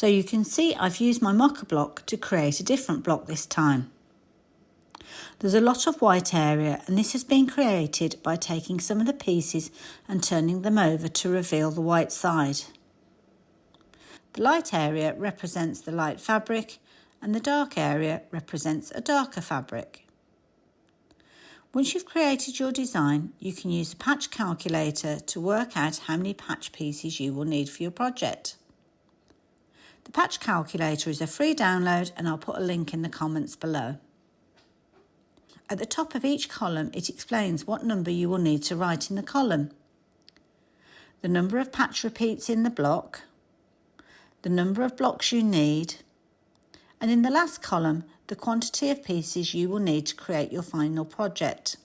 So you can see I've used my mocker block to create a different block this time. There's a lot of white area, and this has been created by taking some of the pieces and turning them over to reveal the white side. The light area represents the light fabric and the dark area represents a darker fabric. Once you've created your design, you can use the patch calculator to work out how many patch pieces you will need for your project. The patch calculator is a free download and I'll put a link in the comments below. At the top of each column, it explains what number you will need to write in the column, the number of patch repeats in the block, the number of blocks you need, and in the last column, the quantity of pieces you will need to create your final project.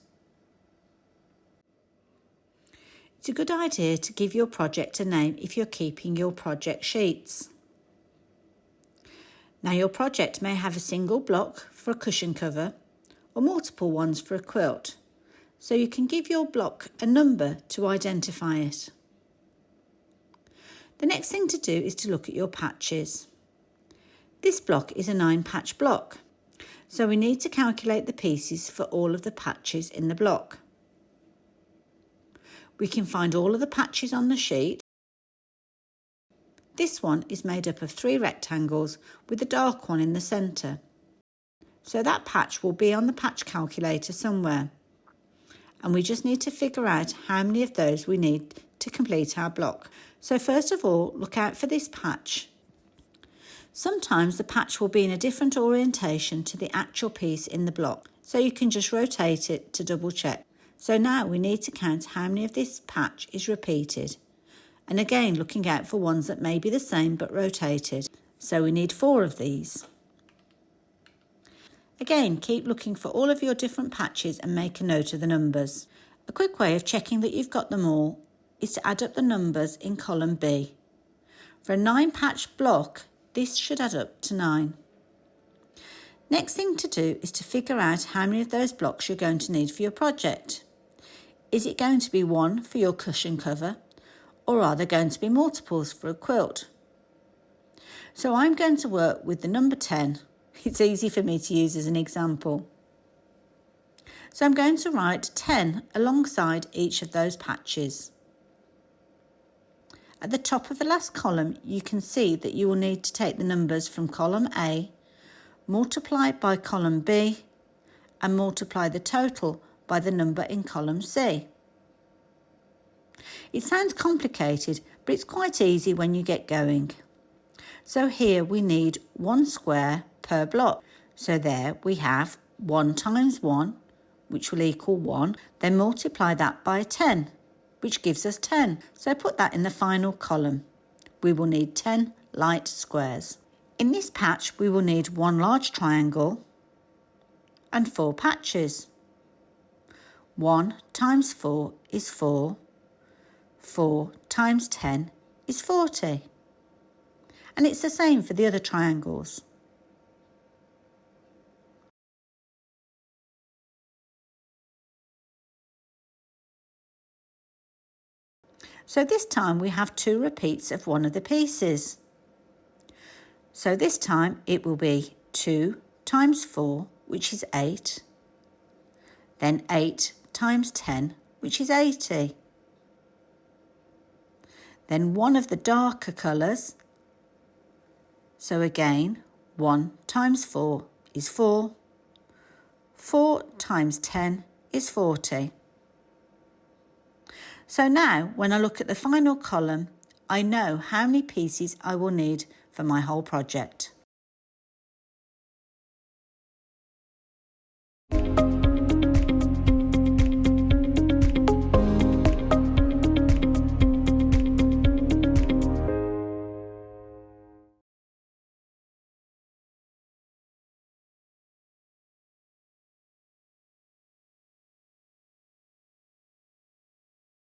It's a good idea to give your project a name if you're keeping your project sheets. Now your project may have a single block for a cushion cover or multiple ones for a quilt, so you can give your block a number to identify it. The next thing to do is to look at your patches. This block is a 9-patch block, so we need to calculate the pieces for all of the patches in the block. We can find all of the patches on the sheet. This one is made up of 3 rectangles with a dark one in the centre. So that patch will be on the patch calculator somewhere. And we just need to figure out how many of those we need to complete our block. So first of all, look out for this patch. Sometimes the patch will be in a different orientation to the actual piece in the block, so you can just rotate it to double check. So now we need to count how many of this patch is repeated. And again, looking out for ones that may be the same but rotated. So we need 4 of these. Again, keep looking for all of your different patches and make a note of the numbers. A quick way of checking that you've got them all is to add up the numbers in column B. For a 9-patch block, this should add up to 9. Next thing to do is to figure out how many of those blocks you're going to need for your project. Is it going to be 1 for your cushion cover, or are there going to be multiples for a quilt? So I'm going to work with the number 10. It's easy for me to use as an example. So I'm going to write 10 alongside each of those patches. At the top of the last column, you can see that you will need to take the numbers from column A, multiply by column B, and multiply the total by the number in column C. It sounds complicated, but it's quite easy when you get going. So here we need 1 square per block. So there we have 1 times 1, which will equal 1. Then multiply that by 10, which gives us 10. So put that in the final column. We will need 10 light squares. In this patch, we will need 1 large triangle and 4 patches. 1 times 4 is 4. 4 times 10 is 40. And it's the same for the other triangles. So this time we have 2 repeats of one of the pieces. So this time it will be 2 times 4, which is 8. Then 8 times 10, which is 80. Then one of the darker colours. So again, 1 times 4 is 4. 4 times 10 is 40. So now, when I look at the final column, I know how many pieces I will need for my whole project.